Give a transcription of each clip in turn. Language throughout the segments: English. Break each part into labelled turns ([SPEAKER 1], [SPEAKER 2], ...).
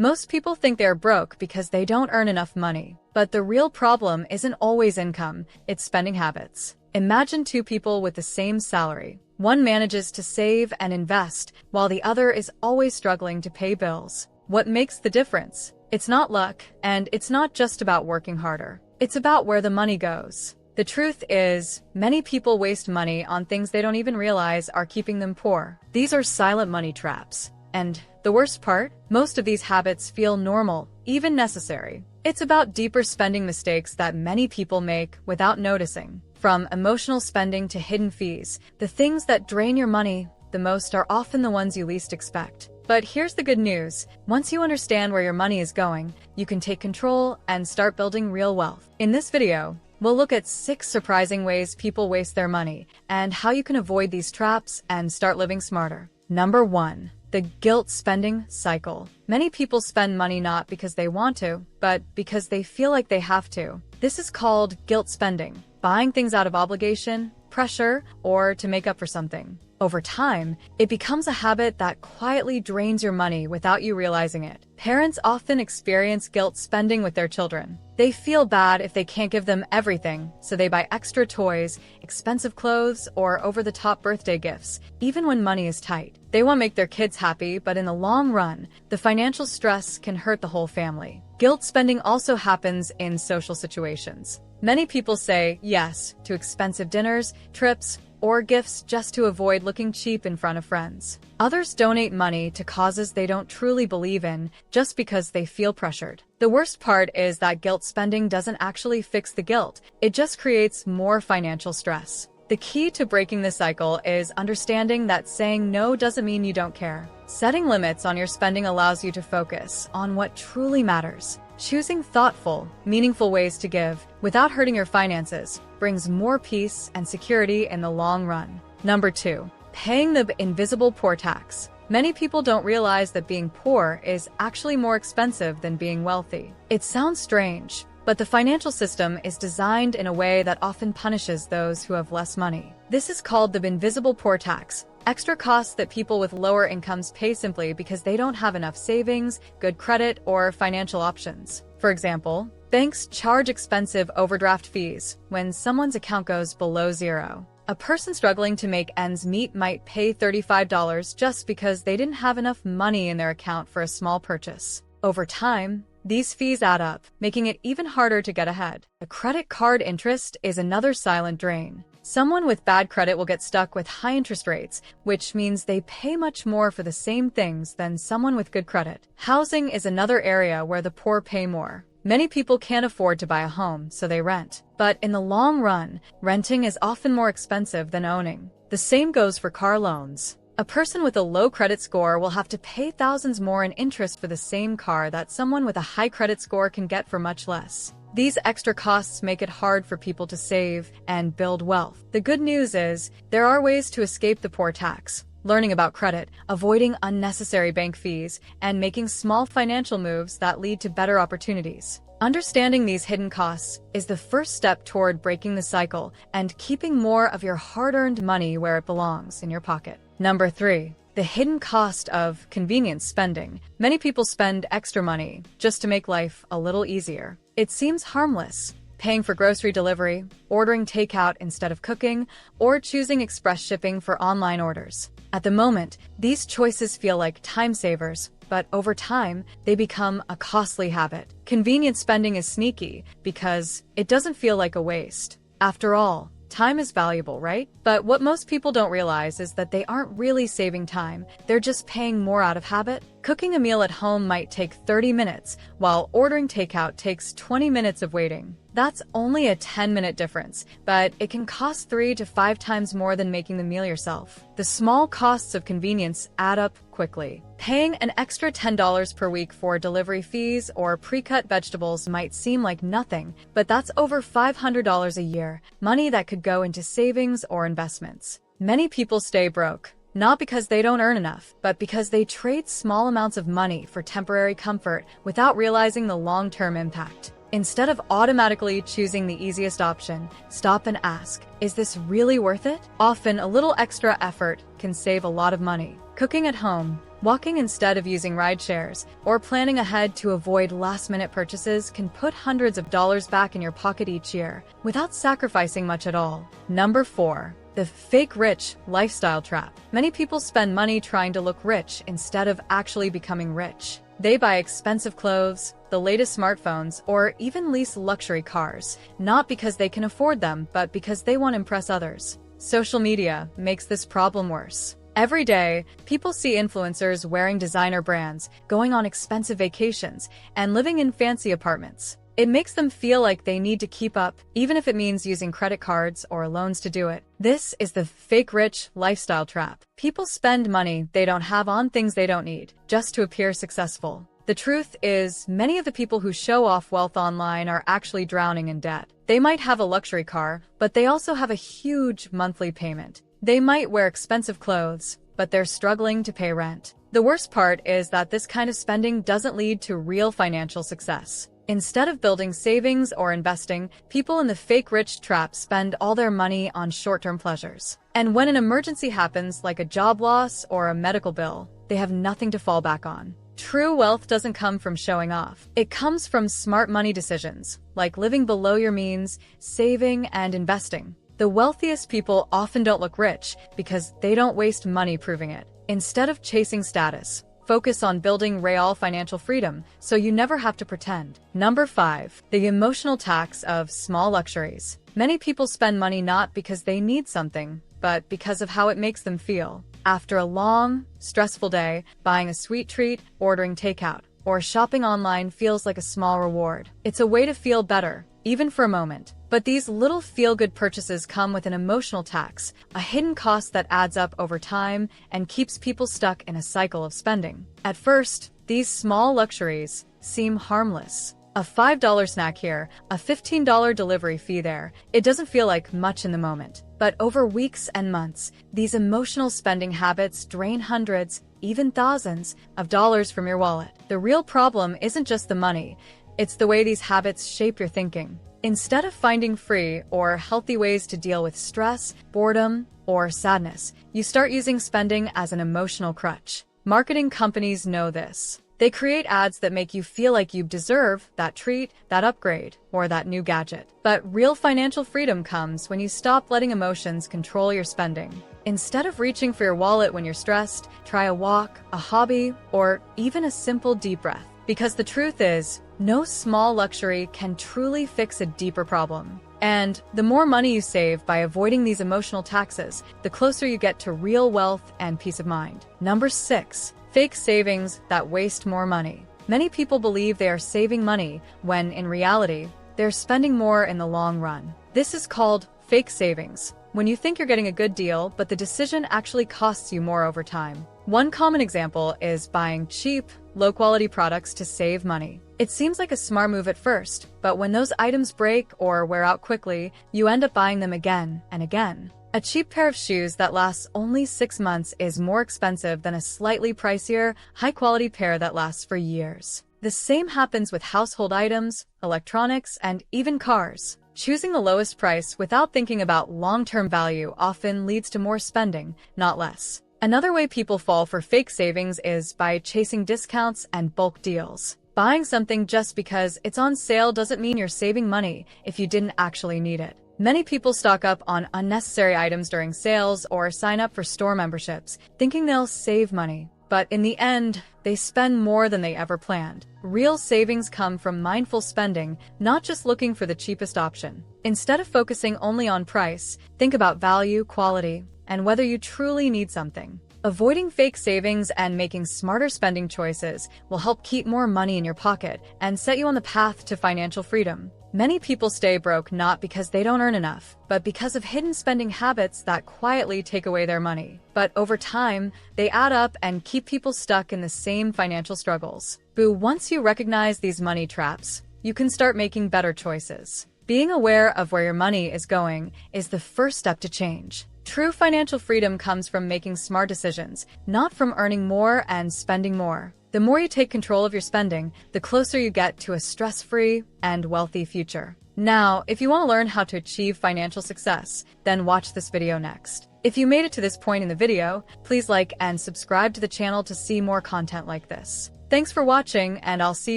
[SPEAKER 1] Most people think they're broke because they don't earn enough money. But the real problem isn't always income, it's spending habits. Imagine two people with the same salary. One manages to save and invest, while the other is always struggling to pay bills. What makes the difference? It's not luck, and it's not just about working harder. It's about where the money goes. The truth is, many people waste money on things they don't even realize are keeping them poor. These are silent money traps. And the worst part? Most of these habits feel normal, even necessary. It's about deeper spending mistakes that many people make without noticing. From emotional spending to hidden fees, the things that drain your money the most are often the ones you least expect. But here's the good news. Once you understand where your money is going, you can take control and start building real wealth. In this video, we'll look at 6 surprising ways people waste their money and how you can avoid these traps and start living smarter. Number 1. The guilt spending cycle. Many people spend money not because they want to, but because they feel like they have to. This is called guilt spending, buying things out of obligation, pressure, or to make up for something. Over time, it becomes a habit that quietly drains your money without you realizing it. Parents often experience guilt spending with their children. They feel bad if they can't give them everything, so they buy extra toys, expensive clothes, or over-the-top birthday gifts, even when money is tight. They want to make their kids happy, but in the long run, the financial stress can hurt the whole family. Guilt spending also happens in social situations. Many people say yes to expensive dinners, trips, or gifts just to avoid looking cheap in front of friends. Others donate money to causes they don't truly believe in just because they feel pressured. The worst part is that guilt spending doesn't actually fix the guilt, it just creates more financial stress. The key to breaking the cycle is understanding that saying no doesn't mean you don't care. Setting limits on your spending allows you to focus on what truly matters. Choosing thoughtful, meaningful ways to give without hurting your finances brings more peace and security in the long run. Number 2. Paying the invisible poor tax. Many people don't realize that being poor is actually more expensive than being wealthy. It sounds strange, but the financial system is designed in a way that often punishes those who have less money. This is called the invisible poor tax. Extra costs that people with lower incomes pay simply because they don't have enough savings, good credit, or financial options. For example, banks charge expensive overdraft fees when someone's account goes below zero. A person struggling to make ends meet might pay $35 just because they didn't have enough money in their account for a small purchase. Over time, these fees add up, making it even harder to get ahead. The credit card interest is another silent drain. Someone with bad credit will get stuck with high interest rates, which means they pay much more for the same things than someone with good credit. Housing is another area where the poor pay more. Many people can't afford to buy a home, so they rent. But in the long run, renting is often more expensive than owning. The same goes for car loans. A person with a low credit score will have to pay thousands more in interest for the same car that someone with a high credit score can get for much less. These extra costs make it hard for people to save and build wealth. The good news is, there are ways to escape the poor tax. Learning about credit, avoiding unnecessary bank fees, and making small financial moves that lead to better opportunities. Understanding these hidden costs is the first step toward breaking the cycle and keeping more of your hard-earned money where it belongs, in your pocket. Number 3. The hidden cost of convenience spending. Many people spend extra money just to make life a little easier. It seems harmless, paying for grocery delivery, ordering takeout instead of cooking, or choosing express shipping for online orders. At the moment, these choices feel like time savers, but over time, they become a costly habit. Convenience spending is sneaky because it doesn't feel like a waste. After all, time is valuable, right? But what most people don't realize is that they aren't really saving time, they're just paying more out of habit. Cooking a meal at home might take 30 minutes, while ordering takeout takes 20 minutes of waiting. That's only a 10-minute difference, but it can cost 3 to 5 times more than making the meal yourself. The small costs of convenience add up quickly. Paying an extra $10 per week for delivery fees or pre-cut vegetables might seem like nothing, but that's over $500 a year, money that could go into savings or investments. Many people stay broke, not because they don't earn enough, but because they trade small amounts of money for temporary comfort without realizing the long-term impact. Instead of automatically choosing the easiest option, stop and ask, is this really worth it? Often, a little extra effort can save a lot of money. Cooking at home, walking instead of using ride shares, or planning ahead to avoid last-minute purchases can put hundreds of dollars back in your pocket each year without sacrificing much at all. Number 4. The fake rich lifestyle trap. Many people spend money trying to look rich instead of actually becoming rich. They buy expensive clothes, the latest smartphones, or even lease luxury cars, not because they can afford them, but because they want to impress others. Social media makes this problem worse. Every day, people see influencers wearing designer brands, going on expensive vacations, and living in fancy apartments. It makes them feel like they need to keep up, even if it means using credit cards or loans to do it. This is the fake rich lifestyle trap. People spend money they don't have on things they don't need, just to appear successful. The truth is, many of the people who show off wealth online are actually drowning in debt. They might have a luxury car, but they also have a huge monthly payment. They might wear expensive clothes, but they're struggling to pay rent. The worst part is that this kind of spending doesn't lead to real financial success. Instead of building savings or investing, people in the fake rich trap spend all their money on short-term pleasures. And when an emergency happens, like a job loss or a medical bill, they have nothing to fall back on. True wealth doesn't come from showing off. It comes from smart money decisions, like living below your means, saving, and investing. The wealthiest people often don't look rich because they don't waste money proving it. Instead of chasing status, focus on building real financial freedom so you never have to pretend. Number 5. The emotional tax of small luxuries. Many people spend money not because they need something, but because of how it makes them feel. After a long, stressful day, buying a sweet treat, ordering takeout, or shopping online feels like a small reward. It's a way to feel better, even for a moment. But these little feel-good purchases come with an emotional tax, a hidden cost that adds up over time and keeps people stuck in a cycle of spending. At first, these small luxuries seem harmless. A $5 snack here, a $15 delivery fee there. It doesn't feel like much in the moment. But over weeks and months, these emotional spending habits drain hundreds, even thousands, of dollars from your wallet. The real problem isn't just the money, it's the way these habits shape your thinking. Instead of finding free or healthy ways to deal with stress, boredom, or sadness, you start using spending as an emotional crutch. Marketing companies know this. They create ads that make you feel like you deserve that treat, that upgrade, or that new gadget. But real financial freedom comes when you stop letting emotions control your spending. Instead of reaching for your wallet when you're stressed, try a walk, a hobby, or even a simple deep breath. Because the truth is, no small luxury can truly fix a deeper problem. And the more money you save by avoiding these emotional taxes, the closer you get to real wealth and peace of mind. Number 6. Fake savings that waste more money. Many people believe they are saving money when, in reality, they're spending more in the long run. This is called fake savings, when you think you're getting a good deal, but the decision actually costs you more over time. One common example is buying cheap, low-quality products to save money. It seems like a smart move at first, but when those items break or wear out quickly, you end up buying them again and again. A cheap pair of shoes that lasts only 6 months is more expensive than a slightly pricier, high-quality pair that lasts for years. The same happens with household items, electronics, and even cars. Choosing the lowest price without thinking about long-term value often leads to more spending, not less. Another way people fall for fake savings is by chasing discounts and bulk deals. Buying something just because it's on sale doesn't mean you're saving money if you didn't actually need it. Many people stock up on unnecessary items during sales or sign up for store memberships, thinking they'll save money. But in the end, they spend more than they ever planned. Real savings come from mindful spending, not just looking for the cheapest option. Instead of focusing only on price, think about value, quality, and whether you truly need something. Avoiding fake savings and making smarter spending choices will help keep more money in your pocket and set you on the path to financial freedom. Many people stay broke not because they don't earn enough, but because of hidden spending habits that quietly take away their money. But over time, they add up and keep people stuck in the same financial struggles. Once you recognize these money traps, you can start making better choices. Being aware of where your money is going is the first step to change. True financial freedom comes from making smart decisions, not from earning more and spending more. The more you take control of your spending, the closer you get to a stress-free and wealthy future. Now, if you want to learn how to achieve financial success, then watch this video next. If you made it to this point in the video, please like and subscribe to the channel to see more content like this. Thanks for watching, and I'll see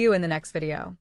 [SPEAKER 1] you in the next video.